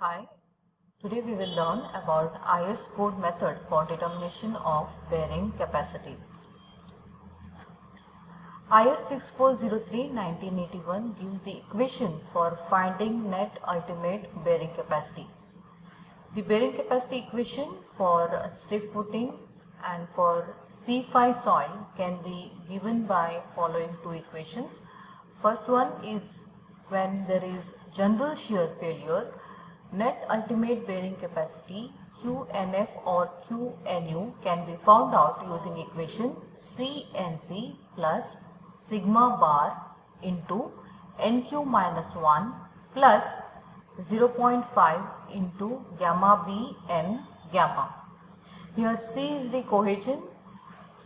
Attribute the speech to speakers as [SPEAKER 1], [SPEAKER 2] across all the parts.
[SPEAKER 1] Hi, today we will learn about IS code method for determination of bearing capacity. IS 6403-1981 gives the equation for finding net ultimate bearing capacity. The bearing capacity equation for stiff footing and for C5 soil can be given by following two equations. First one is when there is general shear failure, net ultimate bearing capacity QNF or QNU can be found out using equation CNC plus sigma bar into NQ minus 1 plus 0.5 into gamma B N gamma. Here C is the cohesion,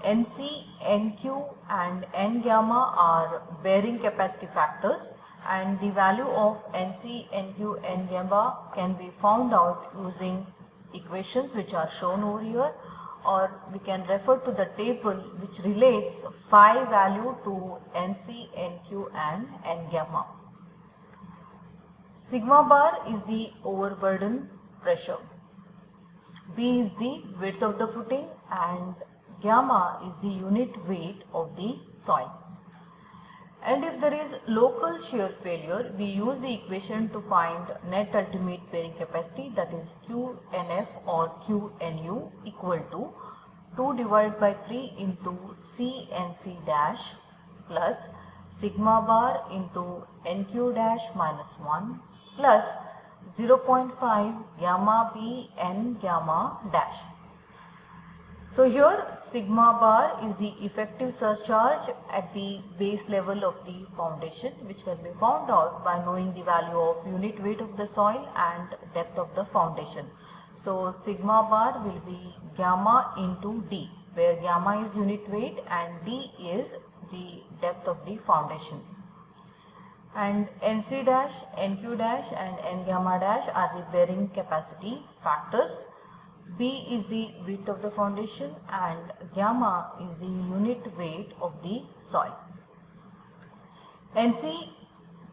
[SPEAKER 1] NC, NQ and N gamma are bearing capacity factors, and the value of NC, NQ, N gamma can be found out using equations which are shown over here, or we can refer to the table which relates phi value to NC, NQ and N gamma. Sigma bar is the overburden pressure, B is the width of the footing and gamma is the unit weight of the soil. And if there is local shear failure, we use the equation to find net ultimate bearing capacity, that is QNF or QNU equal to 2 divided by 3 into CNC dash plus sigma bar into NQ dash minus 1 plus 0.5 gamma B N gamma dash. So here sigma bar is the effective surcharge at the base level of the foundation, which can be found out by knowing the value of unit weight of the soil and depth of the foundation. So sigma bar will be gamma into D, where gamma is unit weight and D is the depth of the foundation. And NC dash, NQ dash and N gamma dash are the bearing capacity factors. B is the width of the foundation and gamma is the unit weight of the soil. NC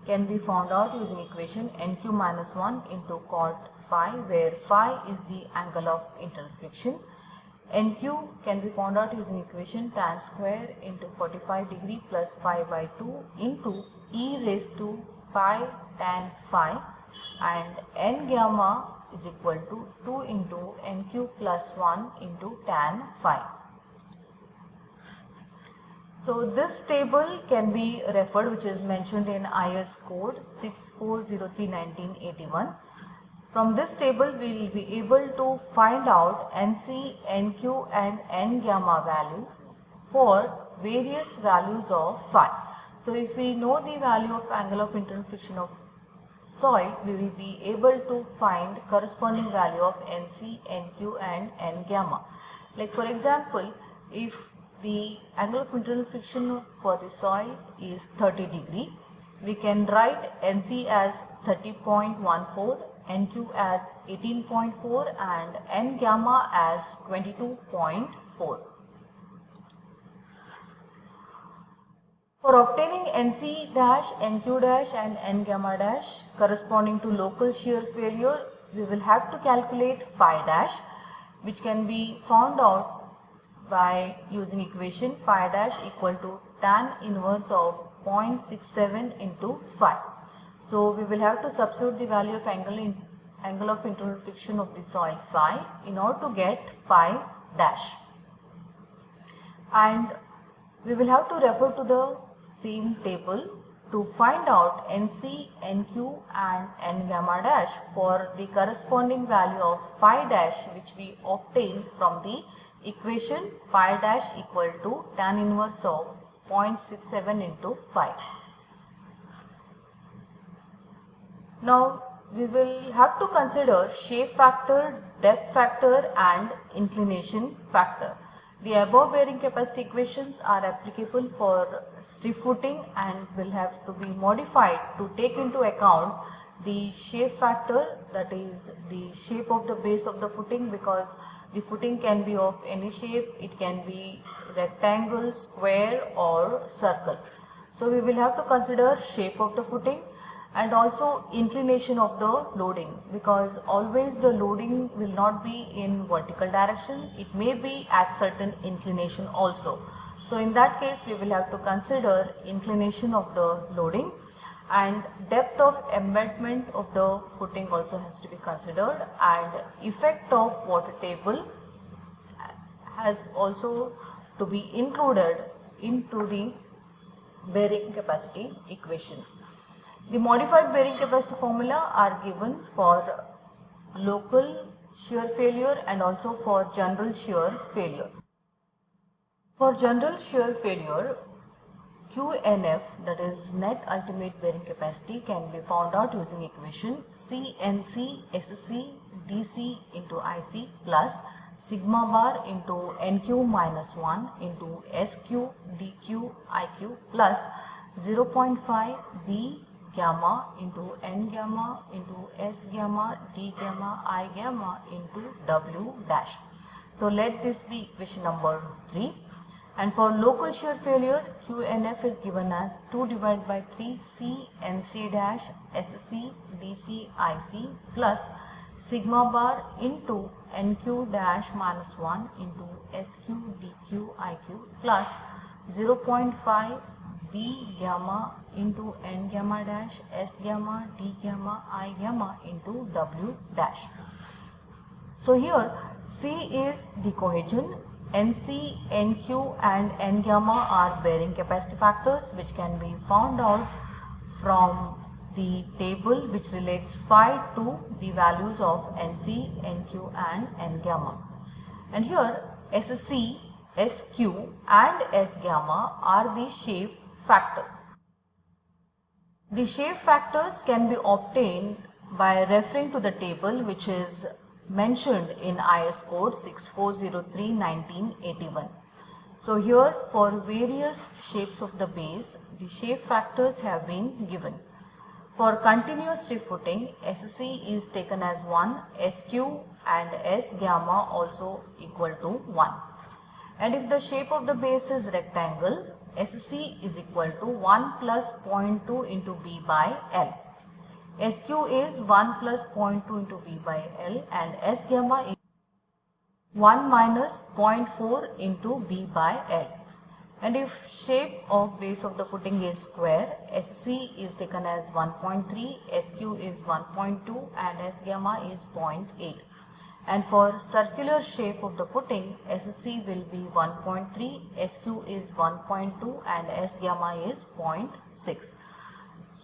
[SPEAKER 1] can be found out using equation NQ minus 1 into cot phi, where phi is the angle of internal friction. NQ can be found out using equation tan square into 45 degree plus phi by 2 into e raised to phi tan phi, and N gamma is equal to 2 into NQ plus 1 into tan phi. So this table can be referred, which is mentioned in IS code 6403-1981. From this table we will be able to find out NC, NQ and N gamma value for various values of phi. So if we know the value of angle of internal friction of soil, we will be able to find corresponding value of NC, NQ and N gamma. Like for example, if the angle of internal friction for the soil is 30 degree, we can write NC as 30.14, NQ as 18.4 and N gamma as 22.4. For obtaining NC dash, NQ dash and N gamma dash corresponding to local shear failure, we will have to calculate phi dash, which can be found out by using equation phi dash equal to tan inverse of 0.67 into phi. So we will have to substitute the value of angle of internal friction of the soil phi in order to get phi dash, and we will have to refer to the same table to find out NC, NQ and N gamma dash for the corresponding value of phi dash, which we obtained from the equation phi dash equal to tan inverse of 0.67 into phi. Now we will have to consider shape factor, depth factor and inclination factor. The above bearing capacity equations are applicable for stiff footing and will have to be modified to take into account the shape factor, that is the shape of the base of the footing, because the footing can be of any shape. It can be rectangle, square or circle. So we will have to consider shape of the footing, and also inclination of the loading, because always the loading will not be in vertical direction, it may be at certain inclination also. So in that case we will have to consider inclination of the loading, and depth of embedment of the footing also has to be considered, and effect of water table has also to be included into the bearing capacity equation. The modified bearing capacity formula are given for local shear failure and also for general shear failure. For general shear failure, QNF, that is net ultimate bearing capacity, can be found out using equation CNC SC DC into IC plus sigma bar into NQ minus 1 into SQ DQ IQ plus 0.5 B gamma into N gamma into S gamma D gamma I gamma into W dash. So let this be equation number 3. And for local shear failure, QNF is given as 2 divided by 3 CNC dash SC DC IC plus sigma bar into NQ dash minus 1 into SQ DQ IQ plus 0.5 B gamma into N gamma dash S gamma D gamma I gamma into W dash. So here C is the cohesion, NC, NQ and N gamma are bearing capacity factors which can be found out from the table which relates phi to the values of NC, NQ and N gamma. And here SC, SQ and S gamma are the shape factors. The shape factors can be obtained by referring to the table which is mentioned in IS code 6403/1981. So here for various shapes of the base, the shape factors have been given. For continuous stiff footing, SC is taken as 1, SQ and S gamma also equal to 1. And if the shape of the base is rectangle, SC is equal to 1 plus 0.2 into B by L. SQ is 1 plus 0.2 into B by L and S gamma is 1 minus 0.4 into B by L. And if shape of base of the footing is square, SC is taken as 1.3, SQ is 1.2 and S gamma is 0.8. And for circular shape of the footing, SC will be 1.3, SQ is 1.2 and S gamma is 0.6.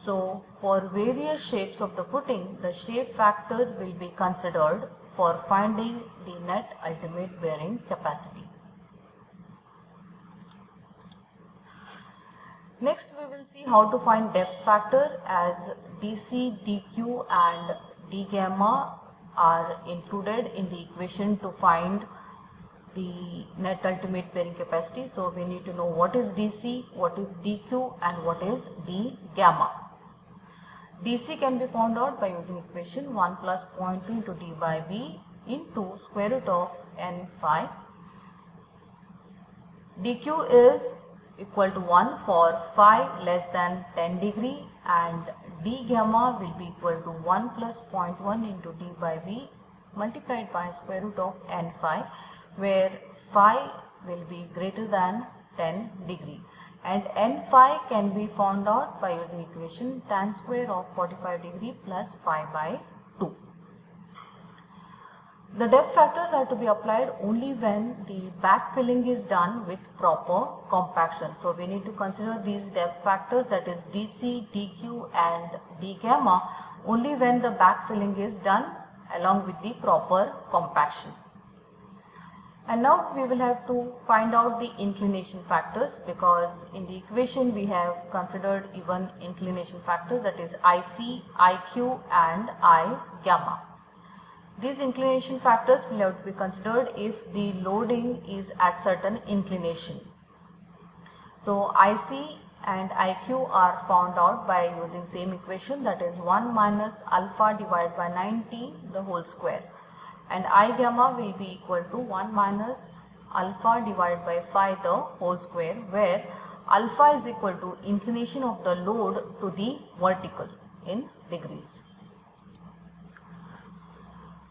[SPEAKER 1] So for various shapes of the footing, the shape factor will be considered for finding the net ultimate bearing capacity. Next we will see how to find depth factor, as DC, DQ and D gamma are included in the equation to find the net ultimate bearing capacity. So we need to know what is DC, what is DQ and what is D gamma. DC can be found out by using equation 1 plus 0.2 into D by B into square root of N phi. DQ is equal to 1 for phi less than 10 degree, and D gamma will be equal to 1 plus 0.1 into D by B multiplied by square root of N phi, where phi will be greater than 10 degree. And N phi can be found out by using equation tan square of 45 degree plus phi by 2. The depth factors are to be applied only when the backfilling is done with proper compaction. So we need to consider these depth factors, that is DC, DQ and D gamma, only when the backfilling is done along with the proper compaction. And now we will have to find out the inclination factors, because in the equation we have considered even inclination factors, that is IC, IQ and I gamma. These inclination factors will have to be considered if the loading is at certain inclination. So IC and IQ are found out by using same equation, that is 1 minus alpha divided by 90 the whole square. And I gamma will be equal to 1 minus alpha divided by phi the whole square, where alpha is equal to inclination of the load to the vertical. in degrees.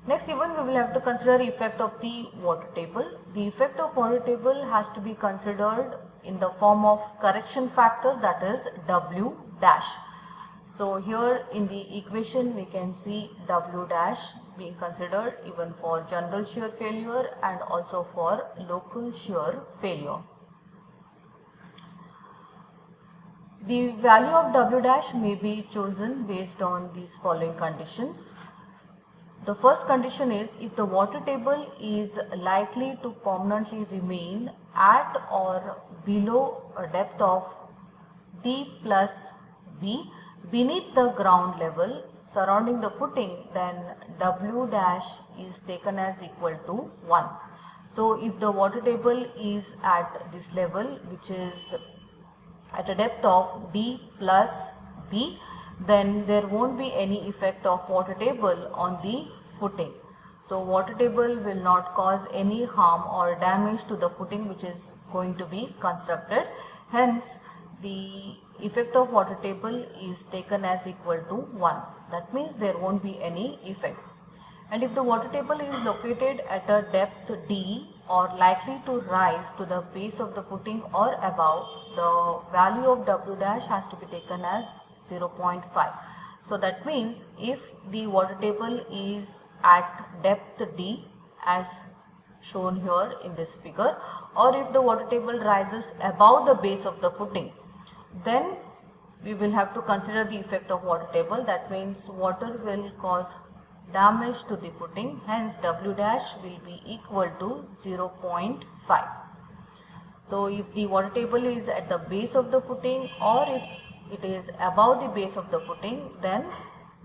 [SPEAKER 1] Next, even we will have to consider effect of the water table. The effect of water table has to be considered in the form of correction factor, that is W dash. So here in the equation we can see W dash being considered even for general shear failure and also for local shear failure. The value of W dash may be chosen based on these following conditions. The first condition is if the water table is likely to permanently remain at or below a depth of D plus B beneath the ground level surrounding the footing, then W dash is taken as equal to 1. So if the water table is at this level, which is at a depth of D plus B, then there won't be any effect of water table on the footing. So water table will not cause any harm or damage to the footing which is going to be constructed. Hence the effect of water table is taken as equal to 1. That means there won't be any effect. And if the water table is located at a depth D or likely to rise to the base of the footing or above, the value of W dash has to be taken as 0.5. So that means if the water table is at depth D as shown here in this figure, or if the water table rises above the base of the footing, then we will have to consider the effect of water table. That means water will cause damage to the footing, hence W dash will be equal to 0.5. So if the water table is at the base of the footing or if it is above the base of the footing, then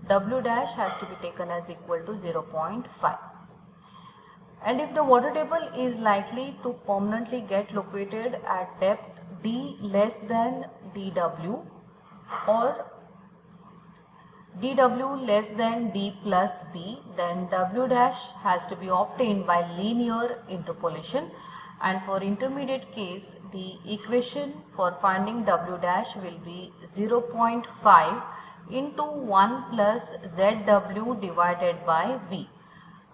[SPEAKER 1] W dash has to be taken as equal to 0.5. And if the water table is likely to permanently get located at depth D less than dW or dW less than D plus B, then W dash has to be obtained by linear interpolation. And for intermediate case, the equation for finding W dash will be 0.5 into 1 plus ZW divided by V.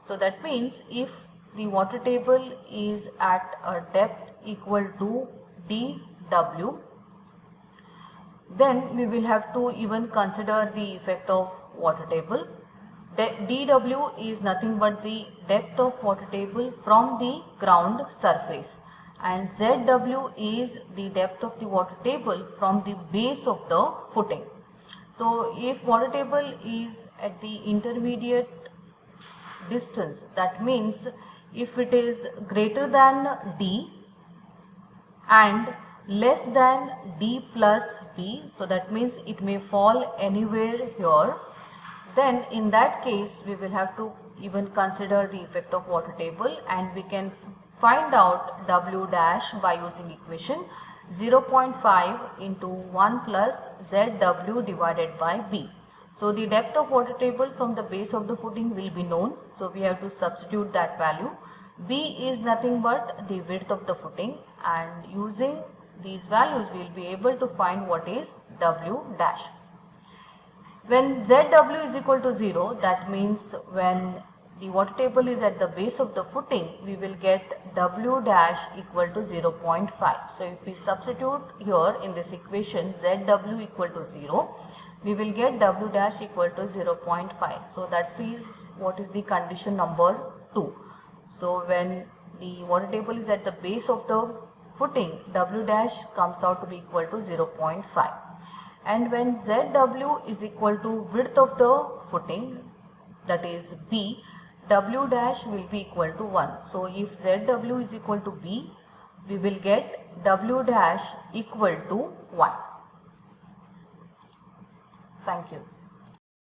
[SPEAKER 1] So that means if the water table is at a depth equal to dW, then we will have to even consider the effect of water table. dW is nothing but the depth of water table from the ground surface, and ZW is the depth of the water table from the base of the footing. So if water table is at the intermediate distance, that means if it is greater than D and less than D plus B, so that means it may fall anywhere here, then in that case we will have to even consider the effect of water table, and we can find out W dash by using equation 0.5 into 1 plus ZW divided by B. So the depth of water table from the base of the footing will be known, so we have to substitute that value. B is nothing but the width of the footing, and using these values we will be able to find what is W dash. When ZW is equal to 0, that means when the water table is at the base of the footing, we will get W dash equal to 0.5. So if we substitute here in this equation ZW equal to 0, we will get W dash equal to 0.5. So that is what is the condition number 2. So when the water table is at the base of the footing, W dash comes out to be equal to 0.5. And when ZW is equal to width of the footing, that is B, W dash will be equal to 1. So if ZW is equal to B, we will get W dash equal to 1. Thank you.